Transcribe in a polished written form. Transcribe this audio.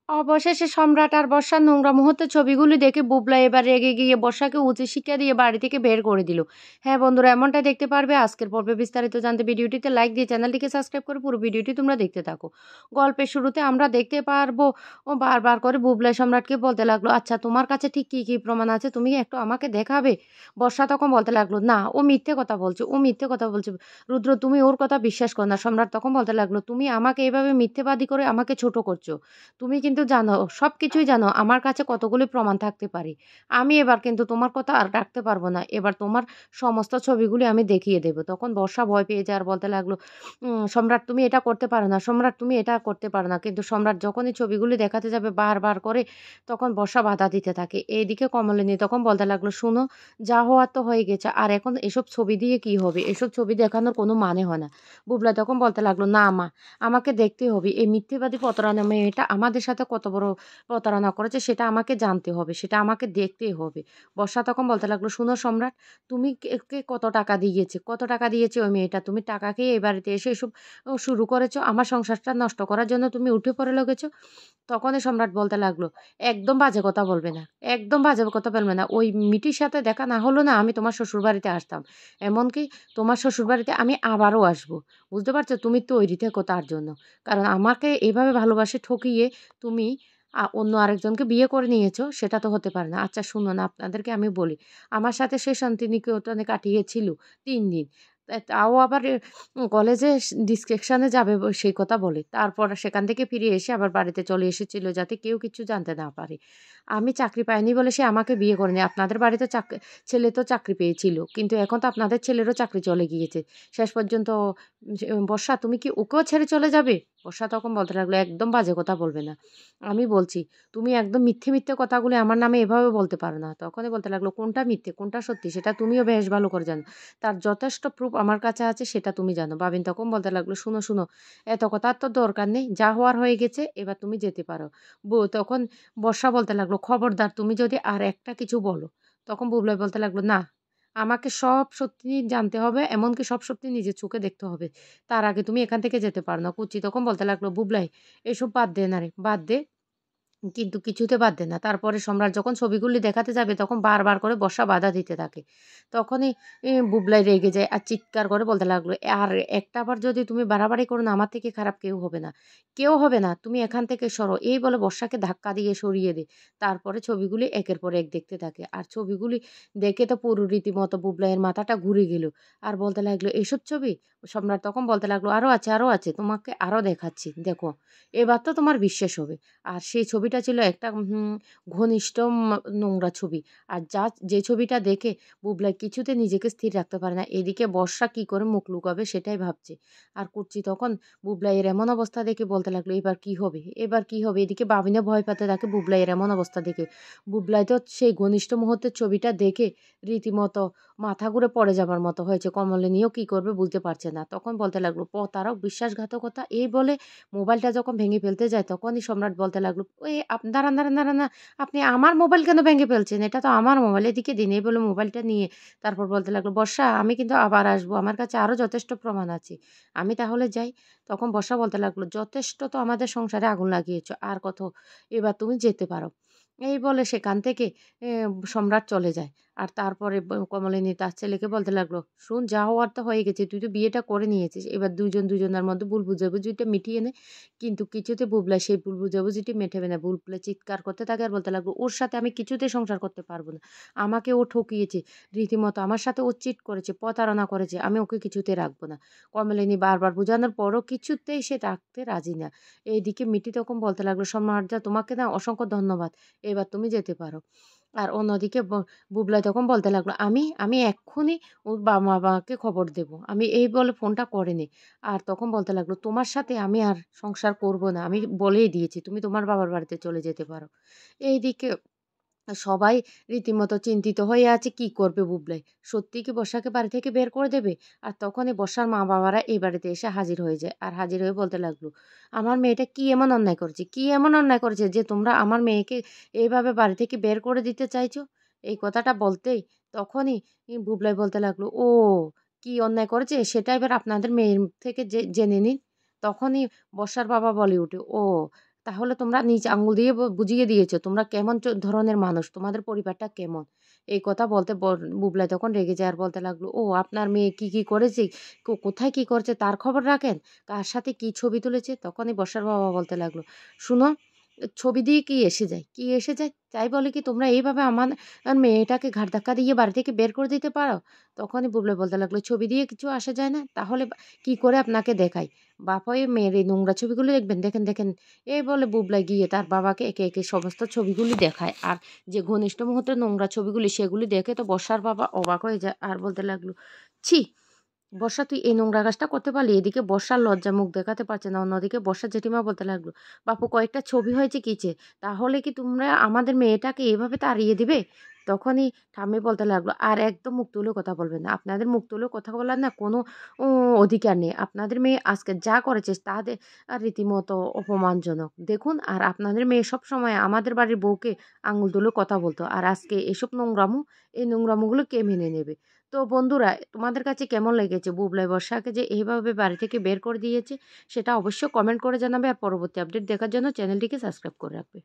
অবশেষে সম্রাট আর বর্ষার নোংরা মুহূর্তের ছবিগুলি দেখে বুবলা এবার রেগে গিয়ে বর্ষাকে উচিত শিক্ষা দিয়ে বাড়ি থেকে বের করে দিল। হ্যাঁ বন্ধুরা, এমনটাই দেখতে পারবে আজকের পর্বে। বিস্তারিত জানতে ভিডিওটিতে লাইক দিয়ে চ্যানেলটিকে সাবস্ক্রাইব করে পুরো ভিডিওটি তোমরা দেখতে থাকো। গল্পের শুরুতে আমরা দেখতে পারবো ও বারবার করে বুবলাই সম্রাটকে বলতে লাগলো, আচ্ছা তোমার কাছে ঠিক কী কী প্রমাণ আছে তুমি একটু আমাকে দেখাবে? বর্ষা তখন বলতে লাগলো, না ও মিথ্যে কথা বলছে, ও মিথ্যে কথা বলছে। রুদ্র তুমি ওর কথা বিশ্বাস করো না। সম্রাট তখন বলতে লাগলো, তুমি আমাকে এভাবে মিথ্যেবাদী করে আমাকে ছোট করছো। তুমি কিন্তু জানো, সবকিছুই জানো আমার কাছে কতগুলি প্রমাণ থাকতে পারে। আমি এবার কিন্তু তোমার কথা আর রাখতে পারবো না। এবার তোমার সমস্ত ছবিগুলি আমি দেখিয়ে দেব। তখন বর্ষা ভয় পেয়ে যায় আর বলতে লাগলো, সম্রাট তুমি এটা করতে পারো না, সম্রাট তুমি এটা করতে পারো না। কিন্তু সম্রাট যখনই ছবিগুলি দেখাতে যাবে বারবার করে, তখন বর্ষা বাধা দিতে থাকে। এইদিকে কমলিনী তখন বলতে লাগলো, শুনো, যা হওয়ার তো হয়ে গেছে, আর এখন এসব ছবি দিয়ে কি হবে? এসব ছবি দেখানোর কোনো মানে হয় না। বুবলা তখন বলতে লাগলো, না মা, আমাকে দেখতেই হবে। এই মিথ্যেবাদী প্রতারণা মেয়েটা আমাদের সাথে কত বড় প্রতারণা করেছে সেটা আমাকে জানতে হবে, সেটা আমাকে দেখতেই হবে। বর্ষা তখন বলতে লাগলো, শুনো সম্রাট, তুমি কে কত টাকা দিয়েছে, কত টাকা দিয়েছে ওই মেয়েটা? তুমি টাকা খেয়ে এই বাড়িতে এসে এসব শুরু করেছো, আমার সংসারটা নষ্ট করার জন্য তুমি উঠে পড়ে লেগেছো। তখনই সম্রাট বলতে লাগলো, একদম বাজে কথা বলবে না, একদম বাজে কথা বলবে না। ওই মিটির সাথে দেখা না হলো না আমি তোমার শ্বশুরবাড়িতে আসতাম। এমনকি তোমার শ্বশুরবাড়িতে আমি আবারও আসবো। বুঝতে পারছো? তুমি তৈরি থেকো তার জন্য। কারণ আমাকে এভাবে ভালোবাসে ঠকিয়ে তুমি অন্য আরেকজনকে বিয়ে করে নিয়েছো, সেটা তো হতে পারে না। আচ্ছা শুনুন, আপনাদেরকে আমি বলি, আমার সাথে সে শান্তিনিকেতনে কাটিয়েছিল ৩ দিন। তাও আবার কলেজে ডিসকাশনে যাবে সেই কথা বলে। তারপর সেখান থেকে ফিরে এসে আবার বাড়িতে চলে এসেছিল যাতে কেউ কিছু জানতে না পারে। আমি চাকরি পাইনি বলে সে আমাকে বিয়ে করেনি। আপনাদের বাড়িতে ছেলে তো চাকরি পেয়েছিল। কিন্তু এখন তো আপনাদের ছেলেরও চাকরি চলে গিয়েছে। শেষ পর্যন্ত বর্ষা তুমি কি ওকেও ছেড়ে চলে যাবে? বর্ষা তখন বলতে লাগলো, একদম বাজে কথা বলবে না। আমি বলছি, তুমি একদম মিথ্যে, মিথ্যে কথাগুলি আমার নামে এভাবে বলতে পারো না। তখনই বলতে লাগলো, কোনটা মিথ্যে, কোনটা সত্যি সেটা তুমিও বেশ ভালো করে জানো। তার যথেষ্ট প্রুফ আমার কাছে আছে সেটা তুমি জানো। বাবিন তখন বলতে লাগলো, শুনো, শুনো, এত কথার তো দরকার নেই। যা হওয়ার হয়ে গেছে, এবার তুমি যেতে পারো। তখন বর্ষা বলতে লাগলো, খবরদার তুমি যদি আর একটা কিছু বলো। তখন বুবলাই বলতে লাগলো, না, আমাকে সব সত্যি জানতে হবে, এমনকি সব সত্যি নিজের চোখে দেখতে হবে। তার আগে তুমি এখান থেকে যেতে পারো না। কুচি তখন বলতে লাগলো, বুবলাই এসব বাদ দে না রে, বাদ দে। কিন্তু কিছুতে বাদ দেয় না। তারপরে সম্রাট যখন ছবিগুলি দেখাতে যাবে তখন বারবার করে বর্ষা বাধা দিতে থাকে। তখনই বুবলাই রেগে যায় আর চিৎকার করে বলতে লাগলো, আর একটা বার যদি তুমি বাড়াবাড়ি করো না, আমার থেকে খারাপ কেউ হবে না। কেউ হবে না। তুমি এখান থেকে সরো। এই বলে বর্ষাকে ধাক্কা দিয়ে সরিয়ে দেয়। তারপরে ছবিগুলি একের পর এক দেখতে থাকে। আর ছবিগুলি দেখে তো পুরো রীতিমতো বুবলাইয়ের মাথাটা ঘুরে গেল। আর বলতে লাগলো, এসব ছবি? সম্রাট তখন বলতে লাগলো, আরো আছে, আরো আছে। তোমাকে আরো দেখাচ্ছি। দেখো, এবার তো তোমার বিশ্বাস হবে। আর সেই ছবিটা ছিল একটা ঘনিষ্ঠ নোংরা ছবি। আর যে ছবিটা দেখে বুবলাই কিছুতে নিজেকে স্থির রাখতে পারে না। এদিকে বর্ষা কি করে মুখ লুকাবে সেটাই ভাবছে। আর কুর্চি তখন বুবলাইয়ের এমন অবস্থা দেখে বলতে লাগলো, এবার কি হবে, এবার কি হবে? এদিকে বাবিনে ভয় পেতে থাকে বুবলাইয়ের এমন অবস্থা দেখে। বুবলাই তো সেই ঘনিষ্ঠ মুহূর্তের ছবিটা দেখে রীতিমতো মাথা ঘুরে পড়ে যাবার মতো হয়েছে। কমলিনীও কি করবে বুঝতে পারছে না। তখন বলতে লাগলো, তারাও বিশ্বাসঘাতকতা। এই বলে মোবাইলটা যখন ভেঙে ফেলতে যায় তখনই সম্রাট বলতে লাগলো, ওই দাঁড়ান, দাঁড়ান, দাঁড়ান না, আপনি আমার মোবাইল কেন ভেঙে ফেলছেন? এটা তো আমার মোবাইল, এদিকে দিন। এই বলে মোবাইলটা নিয়ে তারপর বলতে লাগলো, বর্ষা আমি কিন্তু আবার আসবো, আমার কাছে আরও যথেষ্ট প্রমাণ আছে, আমি তাহলে যাই। তখন বর্ষা বলতে লাগলো, যথেষ্ট তো আমাদের সংসারে আগুন লাগিয়েছো, আর কত, এবার তুমি যেতে পারো। এই বলে সেখান থেকে এ সম্রাট চলে যায়। আর তারপরে কমলিনী তার ছেলেকে বলতে লাগলো, শুন, যা হওয়ার তো হয়ে গেছে, তুই তো বিয়েটা করে নিয়েছিস, এবার দুজন দুজনের মধ্যে ভুল বুঝাবুঝিটা মিটিয়ে নে। কিন্তু কিছুতে বুবলাই সেই ভুল বুঝাবুঝিটি মেটাবে না। বুবলাই চিৎকার করতে থাকে আর বলতে লাগলো, ওর সাথে আমি কিছুতেই সংসার করতে পারবো না। আমাকে ও ঠকিয়েছে, রীতিমতো আমার সাথে ও চিট করেছে, প্রতারণা করেছে, আমি ওকে কিছুতে রাখবো না। কমলিনী বারবার বোঝানোর পরও কিছুতেই সে রাখতে রাজি না। এইদিকে মিটি তখন বলতে লাগলো, সম্রাটদা তোমাকে না অসংখ্য ধন্যবাদ, এবার তুমি যেতে পারো। আর অন্যদিকে বুবলাই তখন বলতে লাগলো, আমি আমি এক্ষুনি ওর বাবা-মাকে খবর দেব। আমি এই বলে ফোনটা করেনি। আর তখন বলতে লাগলো, তোমার সাথে আমি আর সংসার করব না। আমি বলেই দিয়েছি, তুমি তোমার বাবার বাড়িতে চলে যেতে পারো। এইদিকে সবাই রীতিমতো চিন্তিত হয়ে আছে, কি করবে বুবলাই? সত্যিই কি বর্ষাকে বাড়ি থেকে বের করে দেবে? আর তখনই বর্ষার মা-বাবারা এই বাড়িতে এসে হাজির হয়ে যায়। আর হাজির হয়ে বলতে লাগলো, আমার মেয়েটা কি এমন অন্যায় করেছে? কি এমন অন্যায় করেছে যে তোমরা আমার মেয়েকে এইভাবে বাড়ি থেকে বের করে দিতে চাইছো? এই কথাটা বলতেই তখনই বুবলাই বলতে লাগলো, ও কি অন্যায় করেছে সেটা এবার আপনাদের মেয়ের থেকে জেনে নিন। তখনই বর্ষার বাবা বলে ওঠে, ও তাহলে তোমরা নিজ আঙুল দিয়ে বুঝিয়ে দিয়েছো তোমরা কেমন ধরনের মানুষ, তোমাদের পরিবারটা কেমন। এই কথা বলতে বুবলাই তখন রেগে যায় আর বলতে লাগলো, ও আপনার মেয়ে কি কি করেছে, কোথায় কি করছে তার খবর রাখেন, কার সাথে কি ছবি তুলেছে। তখনই বর্ষার বাবা বলতে লাগলো, শুনো, ছবি দিয়ে কি এসে যায়, কি এসে যায়, তাই বলে কি তোমরা এইভাবে আমার মেয়েটাকে ঘাড় ধাক্কা দিয়ে বাড়ি থেকে বের করে দিতে পারো। তখনই বুবলাই বলতে লাগলো, ছবি দিয়ে কিছু আসা যায় না, তাহলে কি করে আপনাকে দেখাই, বাপ হয়ে মেয়ের এই নোংরা ছবিগুলো দেখবেন, দেখেন দেখেন। এই বলে বুবলাই গিয়ে তার বাবাকে একে একে সমস্ত ছবিগুলি দেখায়, আর যে ঘনিষ্ঠ মুহূর্তের নোংরা ছবিগুলি সেগুলি দেখে তো বর্ষার বাবা অবাক হয়ে যায় আর বলতে লাগলো, ছি, বর্ষা তুই এই নোংরা কাজটা করতে পারলি। এদিকে বর্ষার লজ্জা মুখ দেখাতে পারছে না, অন্যদিকে বর্ষার জেঠিমা বলতে লাগলো, বাপু কয়েকটা ছবি হয়েছে কিছে, তাহলে কি তোমরা আমাদের মেয়েটাকে এভাবে তাড়িয়ে দিবে। তখনই ঠাম্মি বলতে লাগলো, আর একদম মুখ তুলে কথা বলবেন না, আপনাদের মুখ তুলে কথা বলার না কোনো অধিকার নেই। আপনাদের মেয়ে আজকে যা করেছে তাদের রীতিমতো অপমানজনক দেখুন। আর আপনাদের মেয়ে সব সময় আমাদের বাড়ির বউকে আঙুল তুলে কথা বলতো, আর আজকে এসব নোংরামো, এই নোংরামোগুলো কে মেনে নেবে। তো বন্ধুরা, তোমাদের কাছে কেমন লেগেছে বুবলাই বর্ষাকে যে এইভাবে বাড়ি থেকে বের করে দিয়েছে, সেটা অবশ্যই কমেন্ট করে জানাবে। আর পরবর্তী আপডেট দেখার জন্য চ্যানেলটিকে সাবস্ক্রাইব করে রাখবে।